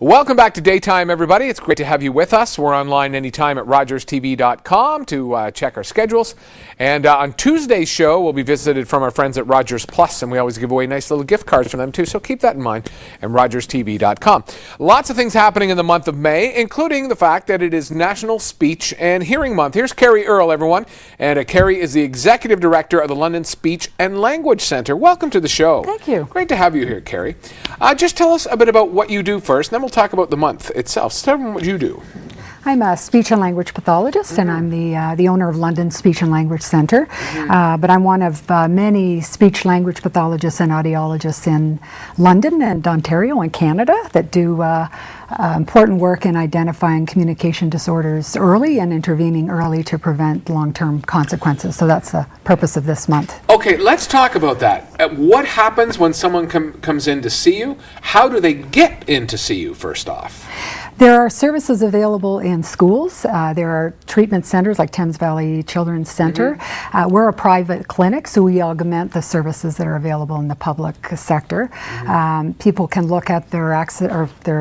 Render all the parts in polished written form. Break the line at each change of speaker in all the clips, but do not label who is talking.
Welcome back to Daytime, everybody. It's great to have you with us. We're online anytime at rogerstv.com to check our schedules. And on Tuesday's show, we'll be visited from our friends at Rogers Plus, and we always give away nice little gift cards from them too, so keep that in mind, and rogerstv.com. Lots of things happening in the month of May, including the fact that it is National Speech and Hearing Month. Here's Kerry Erle, everyone. And Kerry is the Executive Director of the London Speech and Language Centre. Welcome to the show.
Thank you.
Great to have you here, Kerry. Just tell us a bit about what you do first, and then we'll talk about the month itself. So tell me what you do.
I'm a speech and language pathologist, and I'm the owner of London Speech and Language Centre. But I'm one of many speech language pathologists and audiologists in London and Ontario and Canada that do important work in identifying communication disorders early and intervening early to prevent long-term consequences. So that's the purpose of this month.
Okay, let's talk about that. What happens when someone comes in to see you? How do they get in to see you, first off?
There are services available in schools. There are treatment centers like Thames Valley Children's Centre. We're a private clinic, so we augment the services that are available in the public sector. People can look at their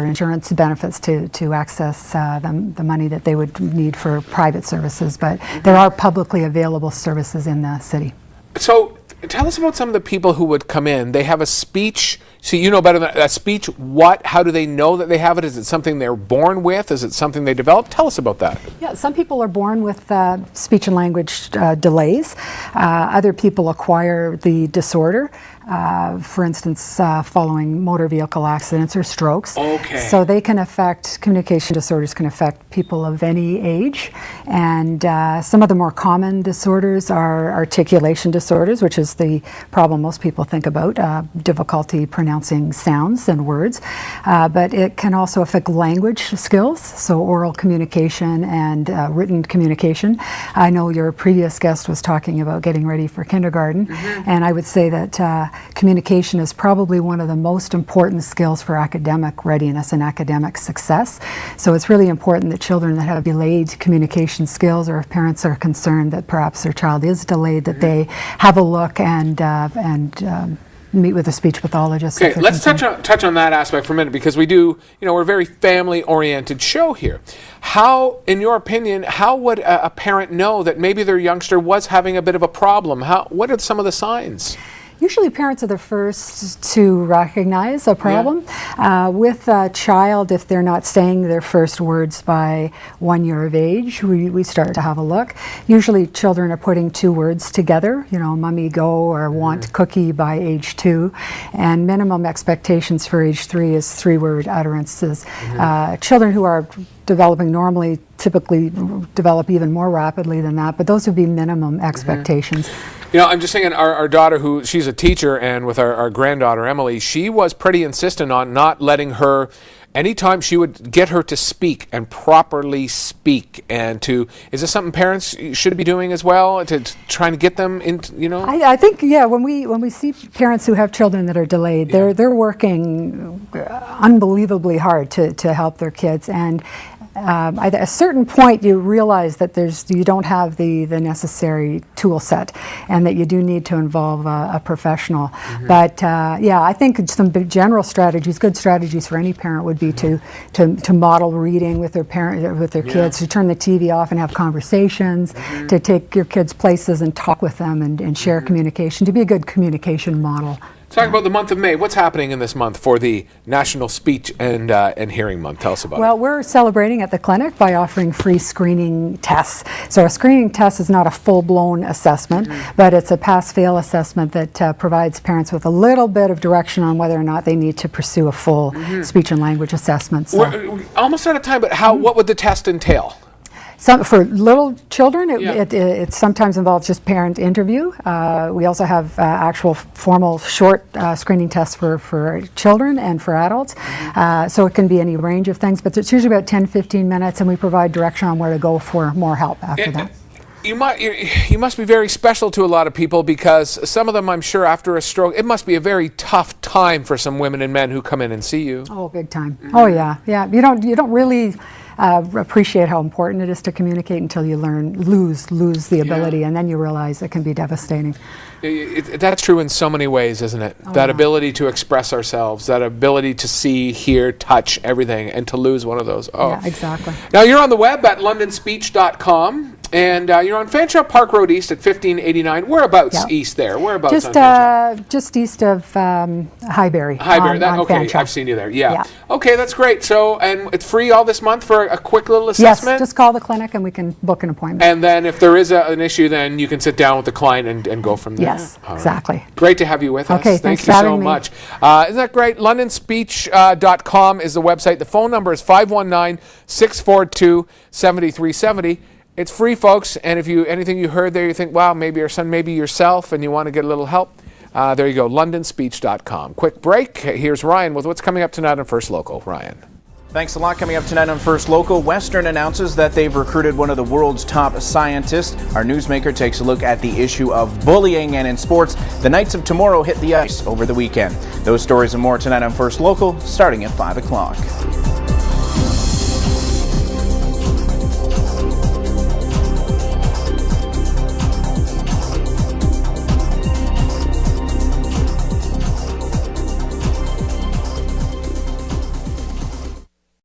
insurance benefits to access the money that they would need for private services, but there are publicly available services in the city.
So tell us about some of the people who would come in. They have a speech. So you know better than a speech. What? How do they know that they have it? Is it something they're born with? Is it something they develop? Tell us about that.
Yeah, some people are born with speech and language delays. Other people acquire the disorder. For instance, following motor vehicle accidents or strokes.
Okay.
So they can affect, communication disorders can affect people of any age. And some of the more common disorders are articulation disorders, which is the problem most people think about, difficulty pronouncing sounds and words. But it can also affect language skills, so oral communication and written communication. I know your previous guest was talking about getting ready for kindergarten, and I would say that communication is probably one of the most important skills for academic readiness and academic success. So it's really important that children that have delayed communication skills, or if parents are concerned that perhaps their child is delayed, that they have a look and meet with a speech pathologist.
Okay, let's touch on that aspect for a minute, because we do, we're a very family-oriented show here. How, in your opinion, how would a parent know that maybe their youngster was having a bit of a problem? What are some of the signs?
Usually parents are the first to recognize a problem. With a child, if they're not saying their first words by 1 year of age, we start to have a look. Usually children are putting two words together, mummy go or want cookie by age 2. And minimum expectations for age 3 is 3-word utterances. Children who are developing normally typically develop even more rapidly than that, but those would be minimum expectations.
I'm just thinking our daughter, she's a teacher, and with our granddaughter, Emily, she was pretty insistent on not letting her, anytime she would get her to speak and properly speak, and is this something parents should be doing as well, to trying to get them into,
I think, when we see parents who have children that are delayed, they're working unbelievably hard to help their kids, and at a certain point you realize that you don't have the necessary tool set, and that you do need to involve a professional. But I think some big general strategies, good strategies for any parent, would be to model reading with their kids, to turn the TV off and have conversations, to take your kids places and talk with them and share communication, to be a good communication model.
Talk about the month of May. What's happening in this month for the National Speech and Hearing Month? Tell us about it.
Well, we're celebrating at the clinic by offering free screening tests. So a screening test is not a full-blown assessment, but it's a pass-fail assessment that provides parents with a little bit of direction on whether or not they need to pursue a full speech and language assessment. So.
We're almost out of time, but what would the test entail?
For little children, it sometimes involves just parent interview. We also have actual formal short screening tests for children and for adults. So it can be any range of things, but it's usually about 10-15 minutes, and we provide direction on where to go for more help after that.
You must be very special to a lot of people, because some of them, I'm sure, after a stroke, it must be a very tough time for some women and men who come in and see you.
Oh, big time. Oh, yeah. You don't really appreciate how important it is to communicate until you lose the ability, and then you realize it can be devastating.
That's true in so many ways, isn't it? That ability to express ourselves, that ability to see, hear, touch everything, and to lose one of those. Oh,
yeah, exactly.
Now, you're on the web at londonspeech.com. And you're on Fanshawe Park Road East at 1589. Whereabouts east there? Whereabouts
just,
on Fanshawe?
Just east of Highbury.
Highbury. Okay,
Fanshawe.
I've seen you there. Yeah. Okay, that's great. So, and it's free all this month for a quick little assessment?
Yes, just call the clinic and we can book an appointment.
And then if there is an issue, then you can sit down with the client and go from there.
Yes, exactly.
Great to have you with us.
Okay,
Thank
thanks
you
for
so
having me.
much. Isn't that great? londonspeech.com is the website. The phone number is 519-642-7370. It's free, folks, and if anything you heard there, you think, wow, maybe your son, maybe yourself, and you want to get a little help, there you go, londonspeech.com. Quick break. Here's Ryan with what's coming up tonight on First Local. Ryan.
Thanks a lot. Coming up tonight on First Local, Western announces that they've recruited one of the world's top scientists. Our newsmaker takes a look at the issue of bullying, and in sports, the Knights of Tomorrow hit the ice over the weekend. Those stories and more tonight on First Local, starting at 5 o'clock.